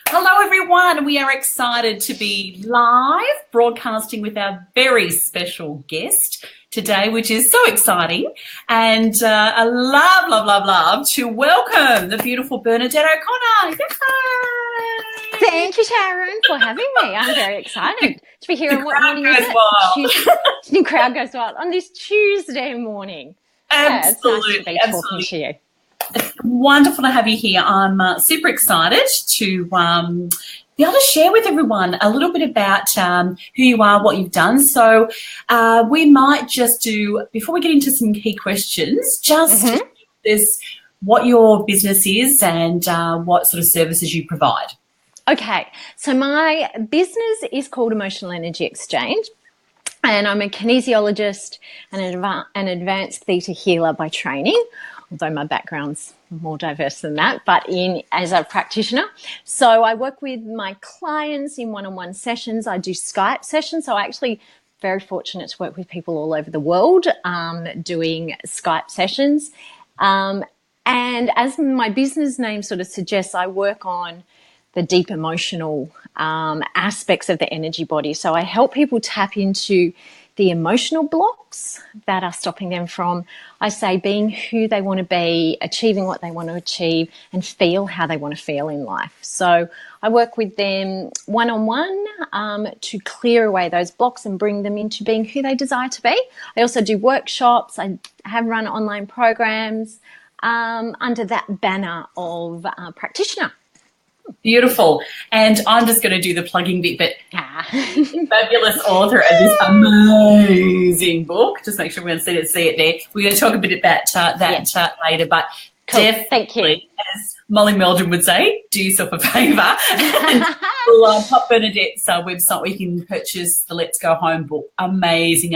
Hello, everyone. We are excited to be live broadcasting with our very special guest today, which is so exciting. And I love to welcome the beautiful Bernadette O'Connor. Yay! Thank you, Sharyn, for having me. I'm very excited to be here. The on what morning is it? The crowd goes wild on this Tuesday morning. Absolutely. Yeah, it's nice to be talking to you. It's wonderful to have you here. I'm super excited to be able to share with everyone a little bit about who you are, what you've done. So we might just do, before we get into some key questions, just this, what your business is and what sort of services you provide. Okay, so my business is called Emotional Energy Exchange, and I'm a kinesiologist and an advanced Theta healer by training, although my background's more diverse than that, but as a practitioner. So I work with my clients in one-on-one sessions. I do Skype sessions, so I actually very fortunate to work with people all over the world doing Skype sessions. And as my business name sort of suggests, I work on the deep emotional aspects of the energy body. So I help people tap into the emotional blocks that are stopping them from, I say, being who they want to be, achieving what they want to achieve, and feel how they want to feel in life. So I work with them one-on-one to clear away those blocks and bring them into being who they desire to be. I also do workshops. I have run online programs under that banner of Practitioner. Beautiful. And I'm just going to do the plugging bit, but fabulous author of this amazing book. Just make sure we're going to see it there. We're going to talk a bit about that later, but cool. Definitely, thank you. As Molly Meldrum would say, do yourself a favour. We'll pop Bernadette's website where you can purchase the Let's Go Home book. Amazing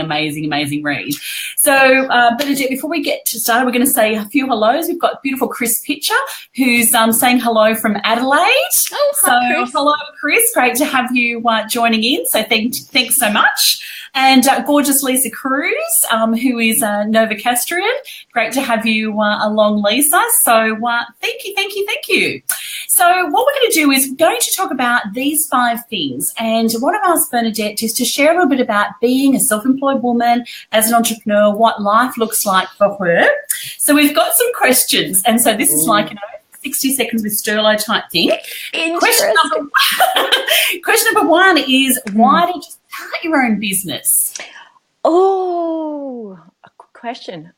read. So, Bernadette, before we get started, we're going to say a few hellos. We've got beautiful Chris Pitcher, who's saying hello from Adelaide. Oh, hi, Chris. Hello, Chris. Great to have you joining in. So thanks so much. And gorgeous Lisa Cruz, who is Novocastrian. Great to have you along, Lisa. So thank you. So what we're going to do is we're going to talk about these 5 things. And what I've asked Bernadette is to share a little bit about being a self-employed woman, as an entrepreneur, what life looks like for her. So we've got some questions. And so this is like, 60 seconds with Sterlo type thing. Question number 1 is, why did you start your own business? Oh, a good question.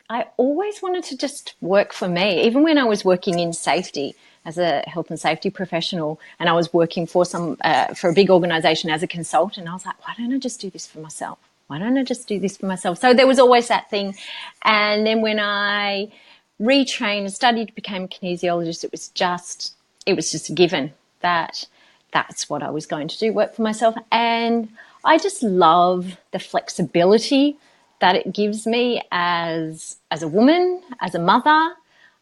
I always wanted to just work for me, even when I was working in safety as a health and safety professional, and I was working for a big organisation as a consultant. I was like, why don't I just do this for myself? So there was always that thing. And then when I retrained, studied, became a kinesiologist, it was just a given that that's what I was going to do, work for myself. And I just love the flexibility that it gives me as a woman, as a mother.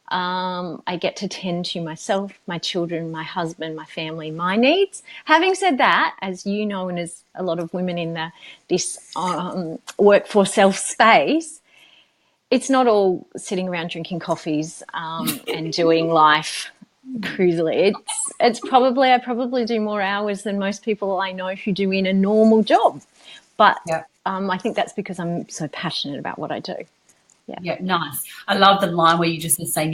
I get to tend to myself, my children, my husband, my family, my needs. Having said that, as you know, and as a lot of women in this work for self space, it's not all sitting around drinking coffees and doing life cruisily. I probably do more hours than most people I know who do in a normal job. But I think that's because I'm so passionate about what I do. Yeah, nice. I love the line where you just were saying,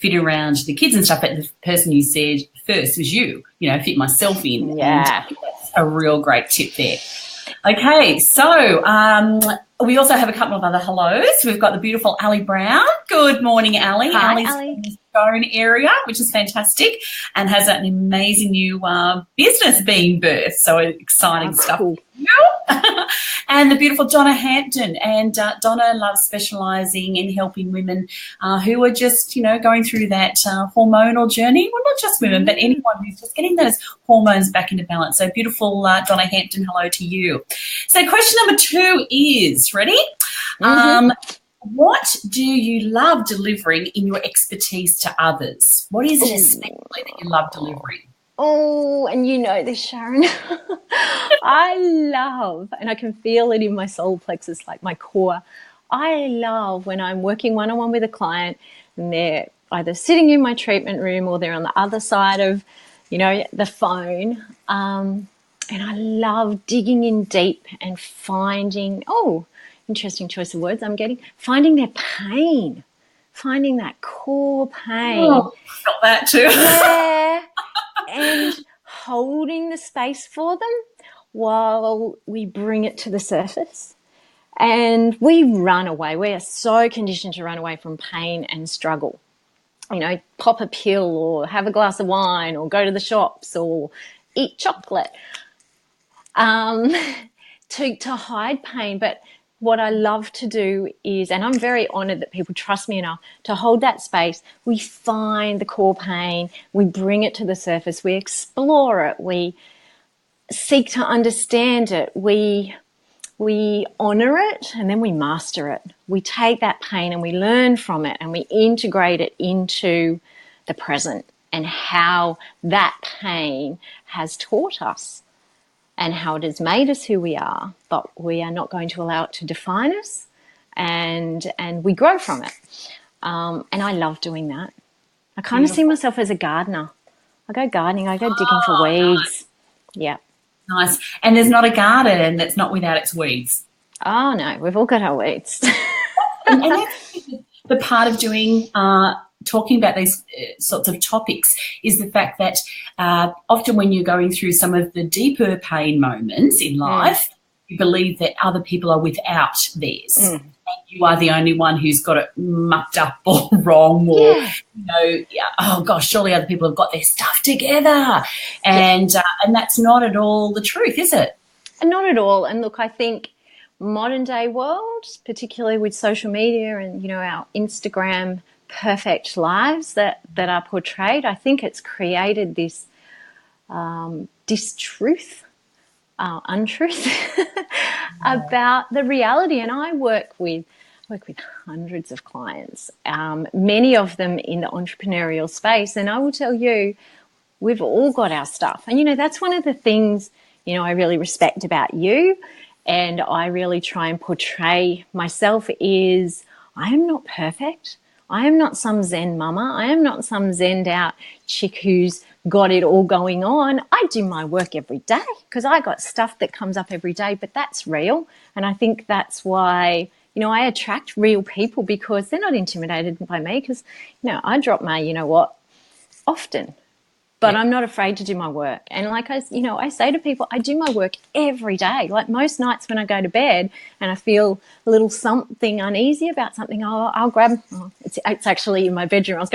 fit around the kids and stuff, but the person you said first was you, fit myself in. Yeah. And that's a real great tip there. Okay, so we also have a couple of other hellos. We've got the beautiful Ali Brown. Good morning, Ali. Hi, Ali's Ali. from the Sharyn area, which is fantastic, and has an amazing new business being birthed. So exciting stuff. Cool. And the beautiful Donna Hampton. And Donna loves specialising in helping women who are just, going through that hormonal journey. Well, not just women, but anyone who's just getting those hormones back into balance. So beautiful Donna Hampton, hello to you. So question number 2 is, ready? What do you love delivering in your expertise to others? What is it especially that you love delivering? Oh, and you know this, Sharyn. I love, and I can feel it in my solar plexus, like my core. I love when I'm working one-on-one with a client and I either sitting in my treatment room or they're on the other side of, the phone. And I love digging in deep and finding, interesting choice of words I'm getting, finding their pain, finding that core pain. Oh, felt that too. Yeah. And holding the space for them while we bring it to the surface. And we run away. We are so conditioned to run away from pain and struggle. Pop a pill or have a glass of wine or go to the shops or eat chocolate to hide pain. But what I love to do is, and I'm very honored that people trust me enough to hold that space, we find the core pain, we bring it to the surface, we explore it, we seek to understand it, we honor it, and then we master it. We take that pain and we learn from it and we integrate it into the present and how that pain has taught us and how it has made us who we are, but we are not going to allow it to define us, and we grow from it. And I love doing that. I kind of see myself as a gardener. I go gardening, I go digging for weeds. Nice. Yeah. Nice. And there's not a garden that's not without its weeds. Oh, no, we've all got our weeds. and that's the part of doing talking about these sorts of topics is the fact that often when you're going through some of the deeper pain moments in life, you believe that other people are without theirs. And you are the only one who's got it mucked up or wrong or, oh, gosh, surely other people have got their stuff together. And that's not at all the truth, is it? Not at all. And, look, I think modern day world, particularly with social media and, our Instagram perfect lives that are portrayed, I think it's created this distruth, untruth about the reality. And I work with hundreds of clients, many of them in the entrepreneurial space, and I will tell you, we've all got our stuff. And that's one of the things I really respect about you, and I really try and portray myself is I am not perfect. I am not some Zen mama. I am not some Zened out chick who's got it all going on. I do my work every day because I got stuff that comes up every day, but that's real. And I think that's why, I attract real people, because they're not intimidated by me, because, I drop my, often. But I'm not afraid to do my work. And like I say to people, I do my work every day. Like most nights when I go to bed and I feel a little something uneasy about something, I'll grab, it's actually in my bedroom.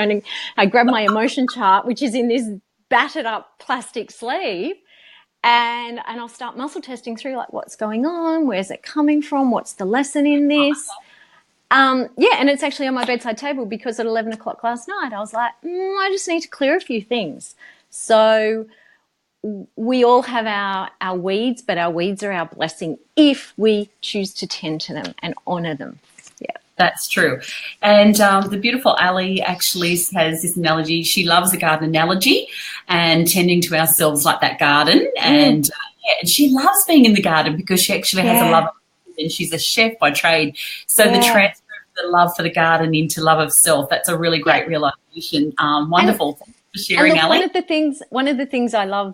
I grab my emotion chart, which is in this battered up plastic sleeve, and I'll start muscle testing through like what's going on, where's it coming from, what's the lesson in this. And it's actually on my bedside table, because at 11 o'clock last night, I was like, I just need to clear a few things. So we all have our weeds, but our weeds are our blessing if we choose to tend to them and honour them. Yeah, that's true. And the beautiful Ali actually has this analogy. She loves the garden analogy and tending to ourselves like that garden. And she loves being in the garden because she actually has a love of it, and she's a chef by trade. So the transfer of the love for the garden into love of self, that's a really great realization. Wonderful. Thanks for sharing, Ali. One of the things I love,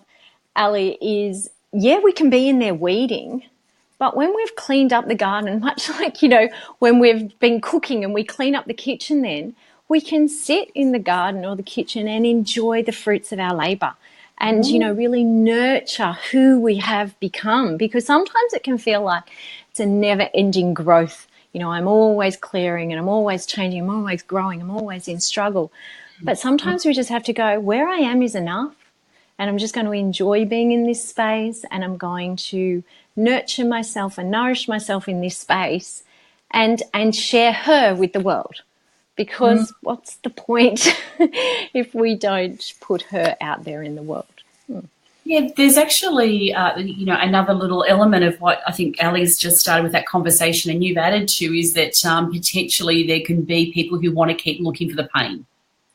Ali, is, we can be in there weeding, but when we've cleaned up the garden, much like, when we've been cooking and we clean up the kitchen, then we can sit in the garden or the kitchen and enjoy the fruits of our labour and, really nurture who we have become, because sometimes it can feel like it's a never-ending growth. I'm always clearing and I'm always changing, I'm always growing, I'm always in struggle. But sometimes we just have to go, where I am is enough, and I'm just going to enjoy being in this space, and I'm going to nurture myself and nourish myself in this space and share her with the world. Because what's the point if we don't put her out there in the world? Yeah, there's actually, another little element of what I think Ali's just started with that conversation and you've added to, is that potentially there can be people who want to keep looking for the pain.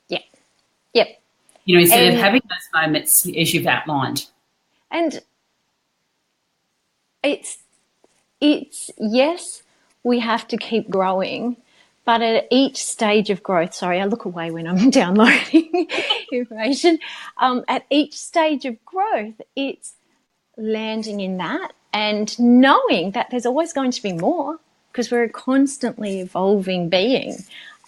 Yeah. Yep. Instead of having those moments as you've outlined. And it's yes, we have to keep growing, But at each stage of growth, sorry, I look away when I'm downloading information. At each stage of growth, it's landing in that and knowing that there's always going to be more because we're a constantly evolving being.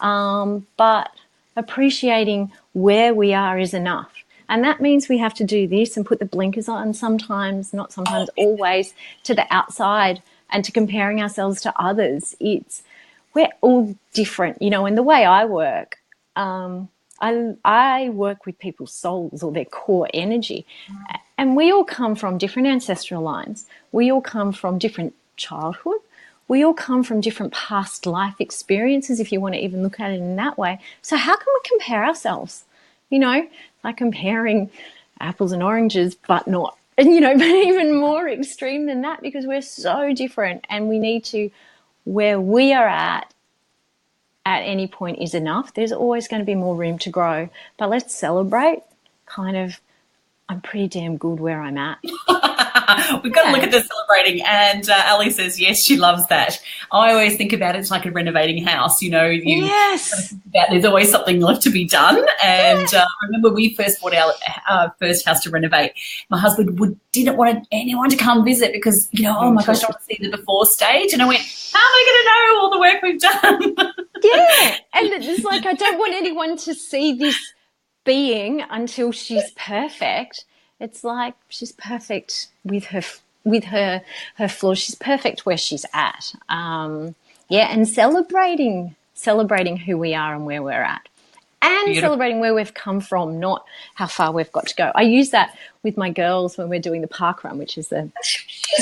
But appreciating where we are is enough. And that means we have to do this and put the blinkers on sometimes, not sometimes, always, to the outside and to comparing ourselves to others. We're all different, and the way I work, I work with people's souls or their core energy. And we all come from different ancestral lines. We all come from different childhood. We all come from different past life experiences, if you want to even look at it in that way. So how can we compare ourselves? Like comparing apples and oranges, but not, but even more extreme than that, because we're so different, and we need to, where we are at any point is enough. There's always going to be more room to grow, but let's celebrate I'm pretty damn good where I'm at. We've got to look at the celebrating, and Ali says yes, she loves that. I always think about it's like a renovating house. Yes. There's always something left to be done. And I remember we first bought our first house to renovate. My husband didn't want anyone to come visit because oh my gosh, I want to see the before stage. And I went, how am I going to know all the work we've done? Yeah, and it's like I don't want anyone to see this being until she's perfect. It's like she's perfect with her flaws. She's perfect where she's at. And celebrating who we are and where we're at, and Beautiful. Celebrating where we've come from, not how far we've got to go. I use that with my girls when we're doing the park run, which is the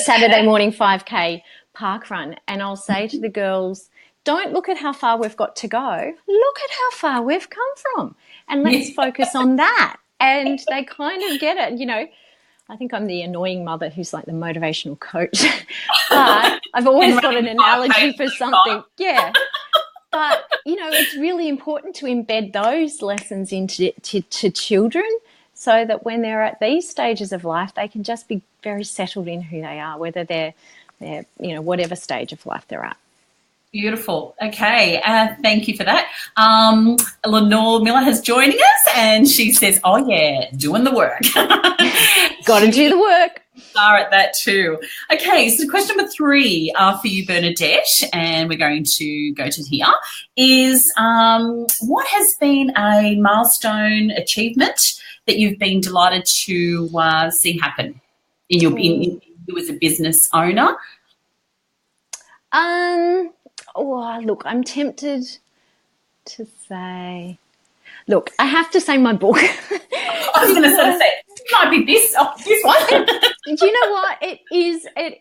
Saturday morning 5K park run, and I'll say to the girls, don't look at how far we've got to go. Look at how far we've come from. And let's focus on that. And they kind of get it, I think I'm the annoying mother who's like the motivational coach. But I've always got an analogy for something. Yeah. But, it's really important to embed those lessons into to children so that when they're at these stages of life, they can just be very settled in who they are, whether they're whatever stage of life they're at. Beautiful. Okay. Thank you for that. Lenore Miller has joining us, and she says, oh, yeah, doing the work. Got to do the work. Are at that too. Okay, so question number 3 for you, Bernadette, and we're going to go to here, is what has been a milestone achievement that you've been delighted to see happen in you as a business owner? Look, I'm tempted to say, I have to say my book. I was going to sort of say, it might be this one. Do you know what? It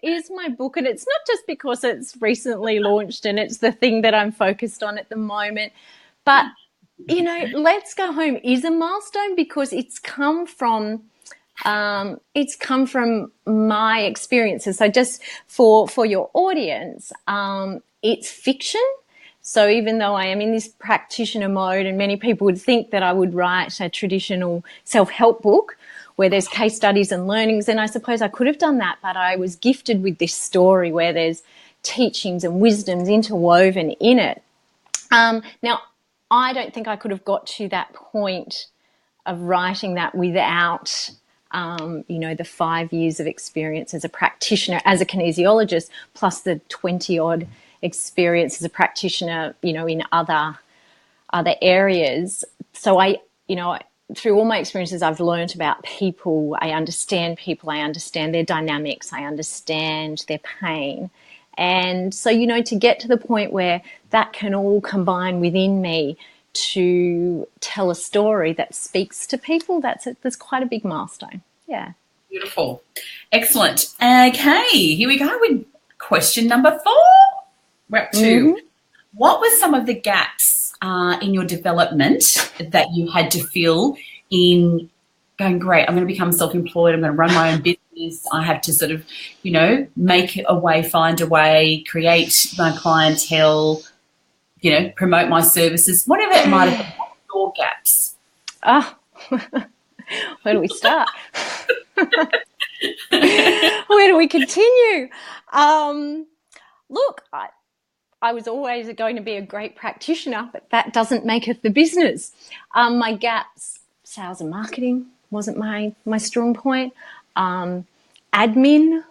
is my book, and it's not just because it's recently launched and it's the thing that I'm focused on at the moment, but, Let's Go Home is a milestone because it's come from my experiences. So just for your audience, it's fiction. So even though I am in this practitioner mode, and many people would think that I would write a traditional self-help book where there's case studies and learnings, and I suppose I could have done that, but I was gifted with this story where there's teachings and wisdoms interwoven in it. Now, I don't think I could have got to that point of writing that without the 5 years of experience as a practitioner, as a kinesiologist, plus the 20-odd experience as a practitioner, in other areas. So through all my experiences, I've learned about people. I understand people. I understand their dynamics. I understand their pain. And so, to get to the point where that can all combine within me to tell a story that speaks to people, that's quite a big milestone. Yeah. Beautiful. Excellent. Okay, here we go with question number 4. We're up to, Mm-hmm. What were some of the gaps in your development that you had to fill in going, great, I'm going to become self-employed, I'm going to run my own business, I have to sort of, make a way, find a way, create my clientele, promote my services, whatever it might have been. What were your gaps? Where do we start? Where do we continue? Look, I was always going to be a great practitioner, but that doesn't make it the business. My gaps, sales and marketing wasn't my strong point. Admin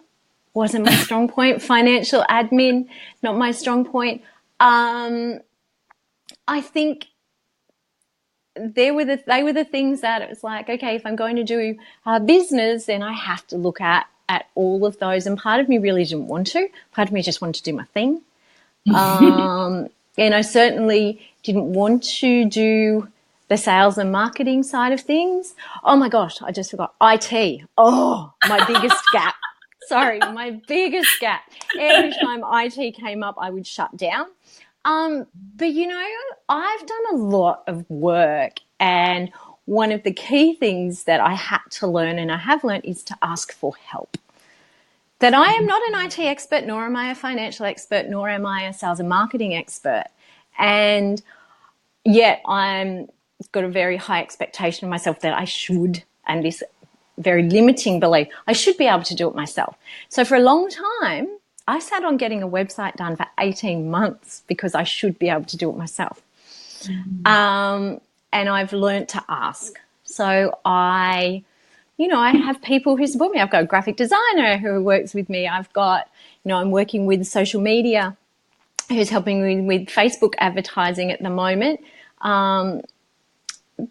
wasn't my strong point. Financial admin, not my strong point. I think they were the things that it was like, okay, if I'm going to do business, then I have to look at all of those. And part of me really didn't want to. Part of me just wanted to do my thing. And I certainly didn't want to do the sales and marketing side of things. Oh my gosh, I just forgot. IT. Oh, my biggest gap. Sorry, my biggest gap. Every time IT came up, I would shut down. But, you know, I've done a lot of work, and one of the key things that I had to learn, and I have learned, is to ask for help. That I am not an IT expert, nor am I a financial expert, nor am I a sales and marketing expert. And yet I'm got a very high expectation of myself that I should, and this very limiting belief, I should be able to do it myself. So for a long time, I sat on getting a website done for 18 months because I should be able to do it myself. And I've learned to ask. So I have people who support me. I've got a graphic designer who works with me. I've got, I'm working with social media who's helping me with Facebook advertising at the moment.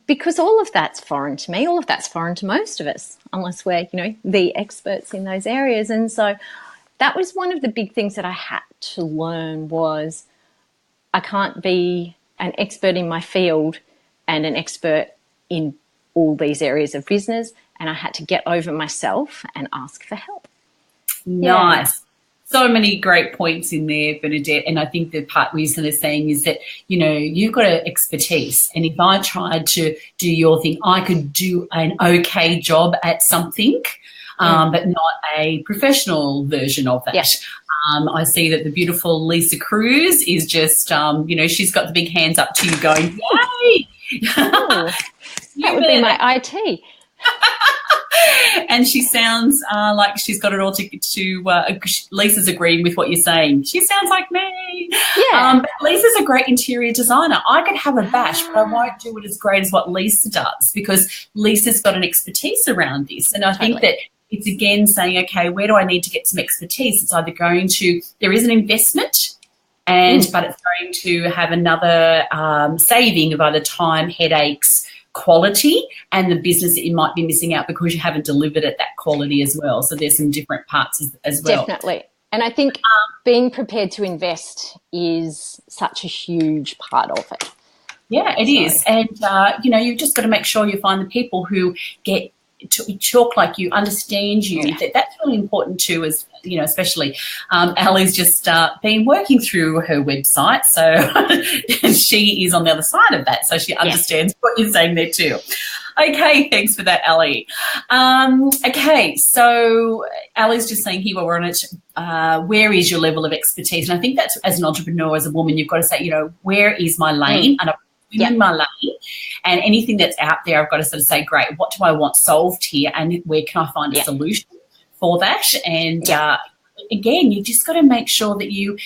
Because all of that's foreign to me. All of that's foreign to most of us, unless we're, the experts in those areas. And so that was one of the big things that I had to learn was I can't be an expert in my field and an expert in all these areas of business. And I had to get over myself and ask for help. Nice. Yeah. So many great points in there, Bernadette. And I think the part we're sort of saying is that, you've got an expertise. And if I tried to do your thing, I could do an okay job at something, but not a professional version of that. Yes. I see that the beautiful Lisa Cruz is just, she's got the big hands up to you going, yay! Oh, that would be my IT. And she sounds like she's got it all to Lisa's agreeing with what you're saying. She sounds like me. Yeah. But Lisa's a great interior designer. I could have a bash, but I won't do it as great as what Lisa does because Lisa's got an expertise around this. And I think that it's again saying, okay, where do I need to get some expertise? It's either there is an investment, but it's going to have another saving of either time, headaches, quality, and the business that you might be missing out because you haven't delivered at that quality as well. So there's some different parts as well. Definitely. And I think being prepared to invest is such a huge part of it. Yeah, it is. And, you've just got to make sure you find the people who get to talk like you, understand you. Yeah. That's really important too, as especially Ali's just been working through her website, so she is on the other side of that, so she understands what you're saying there too. Okay, thanks for that, Ali. Okay, so Ali's just saying here while we're on it, where is your level of expertise? And I think that's, as an entrepreneur, as a woman, you've got to say, where is my lane? And in my lane, and anything that's out there, I've got to sort of say, great, what do I want solved here, and where can I find a solution for that? And again, you just got to make sure that you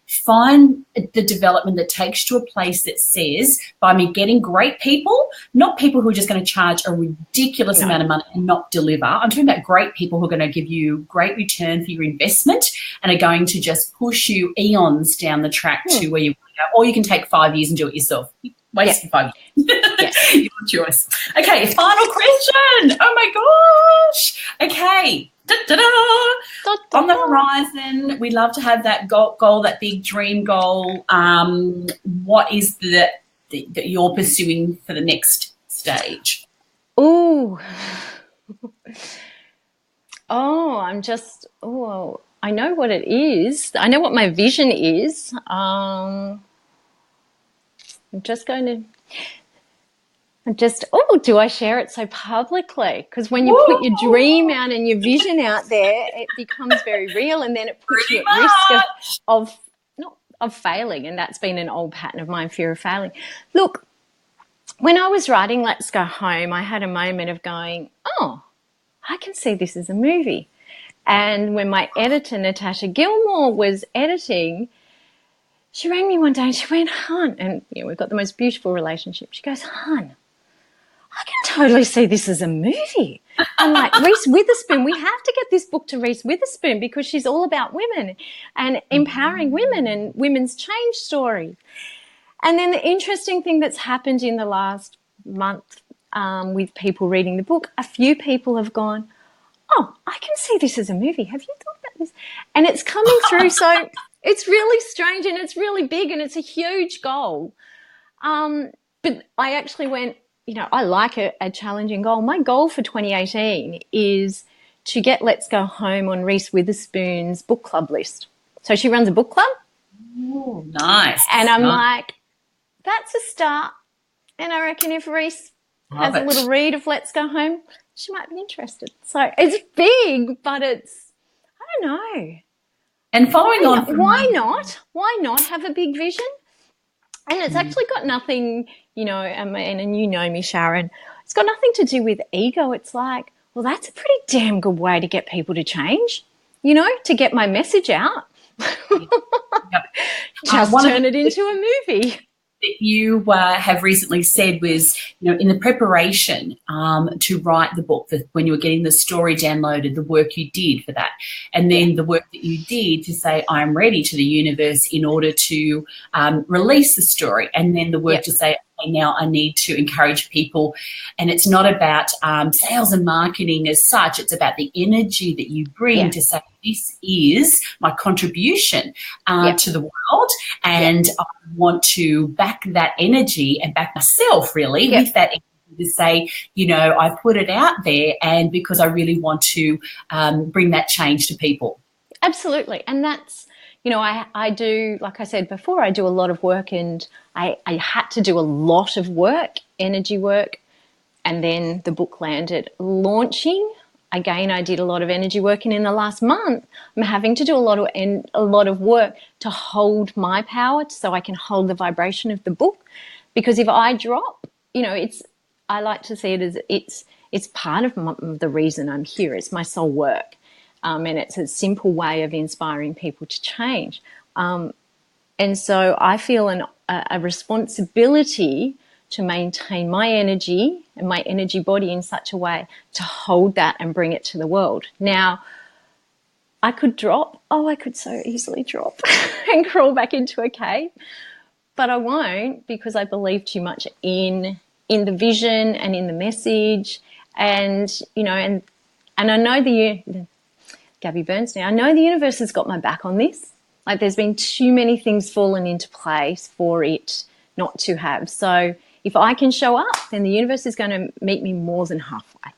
find the development that takes you to a place that says, by me getting great people, not people who are just going to charge a ridiculous amount of money and not deliver. I'm talking about great people who are going to give you great return for your investment and are going to just push you eons down the track to where you want to go. Or you can take 5 years and do it yourself. Wasting 5 years. Your choice. Okay, final question. Oh my gosh. Okay. Da-da-da. On the horizon, we love to have that goal, that big dream goal. What is that you're pursuing for the next stage? I know what it is. I know what my vision is. Do I share it so publicly? Because when you put your dream out and your vision out there, it becomes very real, and then it puts you at risk of failing. And that's been an old pattern of mine, fear of failing. Look, when I was writing Let's Go Home, I had a moment of going, I can see this as a movie. And when my editor, Natasha Gilmore, was editing, she rang me one day and she went, "Hun," and we've got the most beautiful relationship. She goes, "Hun, I can totally see this as a movie." I'm like, Reese Witherspoon, we have to get this book to Reese Witherspoon because she's all about women and empowering women and women's change story. And then the interesting thing that's happened in the last month with people reading the book, a few people have gone, "Oh, I can see this as a movie. Have you thought about this?" And it's coming through. So it's really strange and it's really big and it's a huge goal. But I actually went, I like a challenging goal. My goal for 2018 is to get Let's Go Home on Reese Witherspoon's book club list. So she runs a book club. Oh, nice. And I'm like, that's a start. And I reckon if Reese has a little read of Let's Go Home, she might be interested. So it's big, but it's, I don't know. And following on. Why not? Why not have a big vision? And it's actually got nothing, and you know me, Sharyn, it's got nothing to do with ego. It's like, well, that's a pretty damn good way to get people to change, to get my message out. Yep. Just turn it into a movie. That you have recently said was, in the preparation to write the book, that when you were getting the story downloaded, the work you did for that, and then the work that you did to say, I'm ready to the universe in order to release the story, and then the work to say, okay, now I need to encourage people. And it's not about sales and marketing as such. It's about the energy that you bring to say, this is my contribution to the world, and I want to back that energy and back myself really with that energy to say, I put it out there, and because I really want to bring that change to people. Absolutely. And that's, I do, like I said before, I do a lot of work, and I had to do a lot of work, energy work, and then the book landed. Launching, again, I did a lot of energy work, and in the last month, I'm having to do a lot of work to hold my power, so I can hold the vibration of the book. Because if I drop, I like to see it as it's part of the reason I'm here. It's my soul work, and it's a simple way of inspiring people to change. And so I feel a responsibility to maintain my energy and my energy body in such a way to hold that and bring it to the world. Now, I could drop. Oh, I could so easily drop and crawl back into a cave. But I won't, because I believe too much in the vision and in the message. And, and I know Gabby Bernstein, I know the universe has got my back on this. Like, there's been too many things fallen into place for it not to have. So if I can show up, then the universe is going to meet me more than halfway.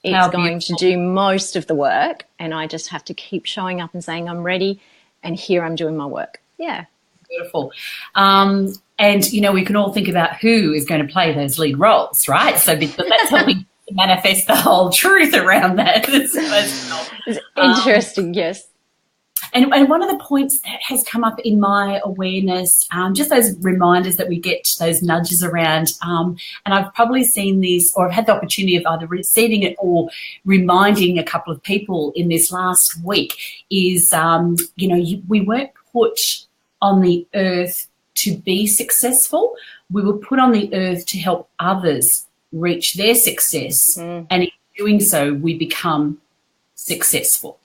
It's going to do most of the work, and I just have to keep showing up and saying, I'm ready, and here I'm doing my work. Yeah. Beautiful. And, we can all think about who is going to play those lead roles, right? So but that's helping manifest the whole truth around that. It's interesting, yes. And one of the points that has come up in my awareness, just those reminders that we get, those nudges around, and I've probably seen these, or I've had the opportunity of either receiving it or reminding a couple of people in this last week, is, we weren't put on the earth to be successful. We were put on the earth to help others reach their success, and in doing so, we become successful.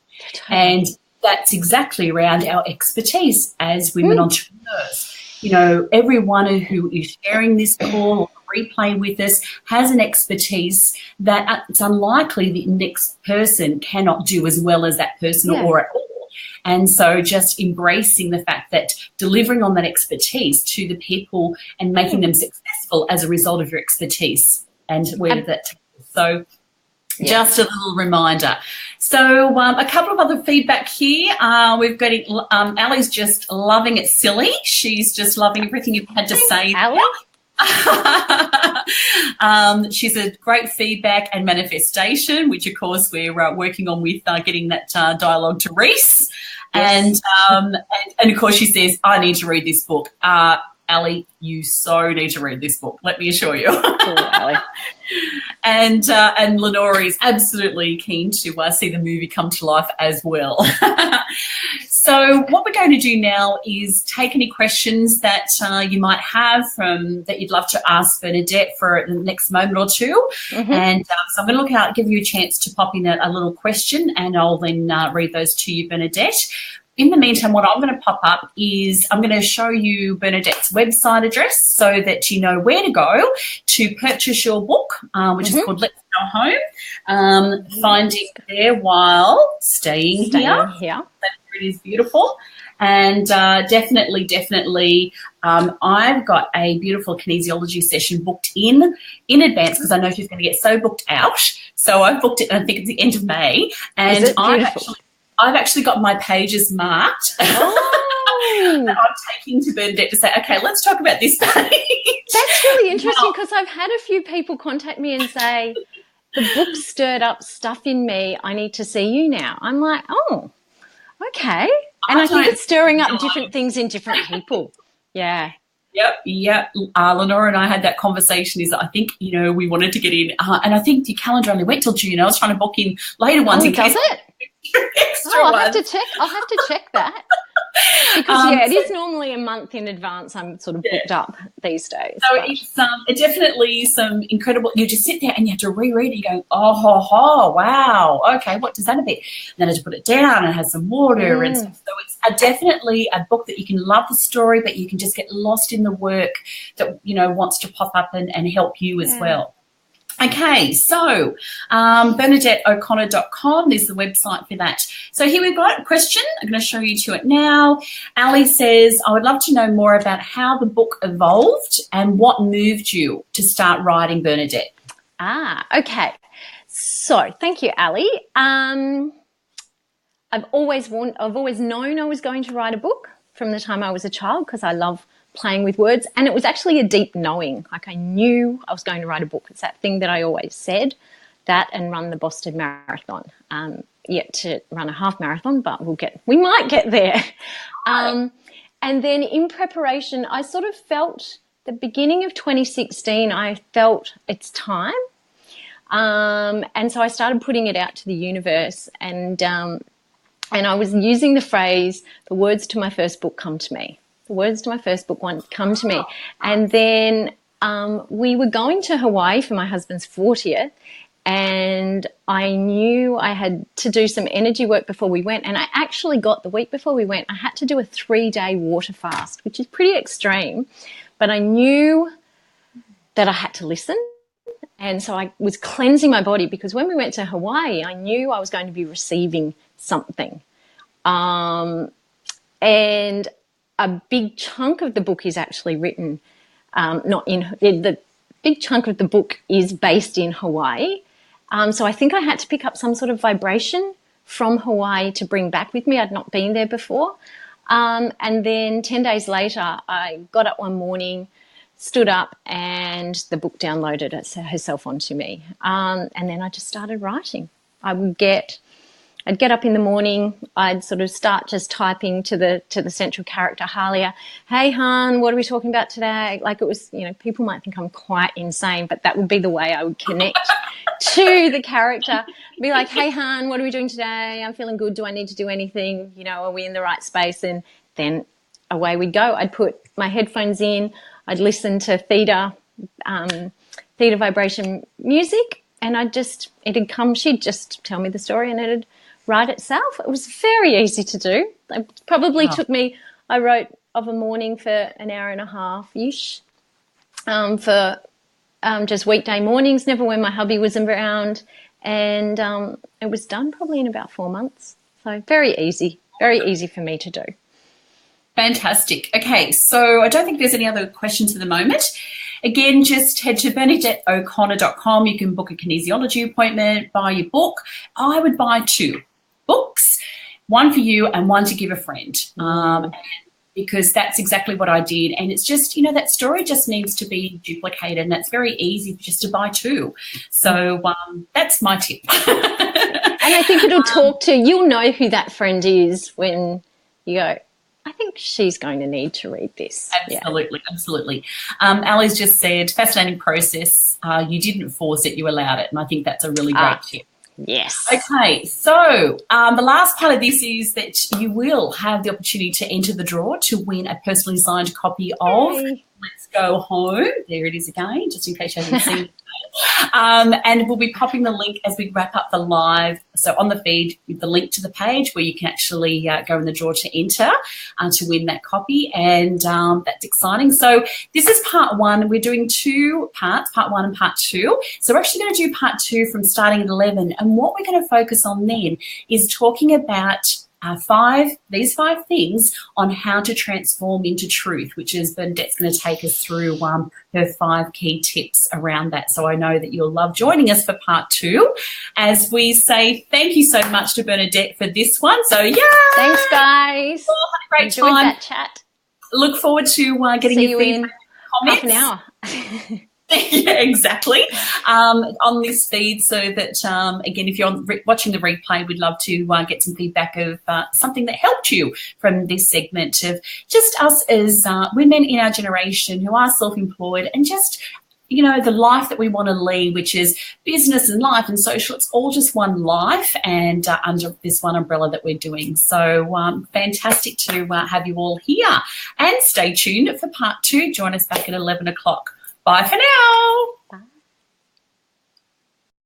And that's exactly around our expertise as women entrepreneurs. Everyone who is sharing this call or replay with us has an expertise that it's unlikely the next person cannot do as well as that person or at all. And so just embracing the fact that delivering on that expertise to the people and making them successful as a result of your expertise, and where did that take us? So just a little reminder. So a couple of other feedback here. We've got Ali's just loving it silly. She's just loving everything you've had to say. Ali? She's a great feedback and manifestation, which of course we're working on with getting that dialogue to Reese. Yes. And of course she says, I need to read this book. Ali, you so need to read this book, let me assure you. Cool, Ali. And Lenore is absolutely keen to see the movie come to life as well. So So what we're going to do now is take any questions that you might have that you'd love to ask Bernadette for the next moment or two. And so I'm going to look out, give you a chance to pop in a little question, and I'll then read those to you, Bernadette. In the meantime, what I'm going to pop up is I'm going to show you Bernadette's website address so that you know where to go to purchase your book, which is called Let's Go Home. Finding there while staying here. It is beautiful. And definitely, I've got a beautiful kinesiology session booked in advance because I know she's going to get so booked out. So I've booked it, I think, at the end of May. And I've actually got my pages marked that I'm taking to Bernadette to say, okay, let's talk about this page. That's really interesting because I've had a few people contact me and say, the book stirred up stuff in me. I need to see you now. I'm like, oh, okay. And I think it's stirring up different things in different people. Yeah. Yep. Lenore and I had that conversation is that I think, we wanted to get in. And I think the calendar only went till June. I was trying to book in later ones in case. Does it? I'll have to check that. Because, it is normally a month in advance I'm sort of booked up these days. So it's definitely some incredible – you just sit there and you have to reread it. You go, oh, wow, okay, what does that mean? And then I just put it down and has some water and stuff. So it's definitely a book that you can love the story, but you can just get lost in the work that, wants to pop up and help you as well. Okay, so BernadetteO'Connor.com is the website for that. So here we've got a question. I'm going to show you to it now. Ali says, I would love to know more about how the book evolved and what moved you to start writing, Bernadette. Okay. So thank you, Ali. I've always known I was going to write a book from the time I was a child because I love playing with words, and it was actually a deep knowing. Like I knew I was going to write a book. It's that thing that I always said, that and run the Boston Marathon. Yet to run a half marathon, but we might get there. And then in preparation, I sort of felt the beginning of 2016, I felt it's time. And so I started putting it out to the universe, and I was using the phrase, the words to my first book come to me. The words to my first book come to me. And then we were going to Hawaii for my husband's 40th, and I knew I had to do some energy work before we went. And I actually the week before we went, I had to do a 3-day water fast, which is pretty extreme. But I knew that I had to listen. And so I was cleansing my body because when we went to Hawaii, I knew I was going to be receiving something. And a big chunk of the book is actually written, the big chunk of the book is based in Hawaii. So I think I had to pick up some sort of vibration from Hawaii to bring back with me. I'd not been there before. And then 10 days later, I got up one morning, stood up, and the book downloaded herself onto me. And then I just started writing. I'd get up in the morning, I'd sort of start just typing to the central character, Halia, hey, hon, what are we talking about today? Like it was, people might think I'm quite insane, but that would be the way I would connect to the character. Be like, hey, hon, what are we doing today? I'm feeling good. Do I need to do anything? Are we in the right space? And then away we'd go. I'd put my headphones in. I'd listen to Theta vibration music, and she'd just tell me the story and it'd write itself. It was very easy to do. It probably took me, I wrote of a morning for an hour and a half-ish for just weekday mornings, never when my hubby was around, and it was done probably in about 4 months. So very easy for me to do. Fantastic. Okay, so I don't think there's any other questions at the moment. Again, just head to BernadetteO'Connor.com. You can book a kinesiology appointment, buy your book. I would buy 2 books, one for you and one to give a friend, because that's exactly what I did. And it's just, that story just needs to be duplicated, and it's very easy just to buy 2. So that's my tip. And I think it'll you'll know who that friend is when you go, I think she's going to need to read this. Absolutely. Ali's just said, fascinating process. You didn't force it, you allowed it. And I think that's a really great tip. Yes. Okay, so the last part of this is that you will have the opportunity to enter the draw to win a personally signed copy of Let's Go Home. There it is again, just in case you haven't seen it. And we'll be popping the link as we wrap up the live. So on the feed, with the link to the page where you can actually go in the draw to enter to win that copy. And that's exciting. So this is part one. We're doing two parts, part one and part two. So we're actually going to do part two from starting at 11. And what we're going to focus on then is talking about these five things on how to transform into truth, which is Bernadette's going to take us through her 5 key tips around that. So I know that you'll love joining us for part two, as we say thank you so much to Bernadette for this one. So yeah, thanks guys. Had a great Enjoyed time. That chat. Look forward to getting your feedback in half an hour. Yeah, exactly. On this feed, so that again, if you're watching the replay, we'd love to get some feedback of something that helped you from this segment of just us as women in our generation who are self-employed and just, you know, the life that we want to lead, which is business and life and social. It's all just one life, and under this one umbrella that we're doing. So fantastic to have you all here, and stay tuned for part two. Join us back at 11 o'clock. Bye for now.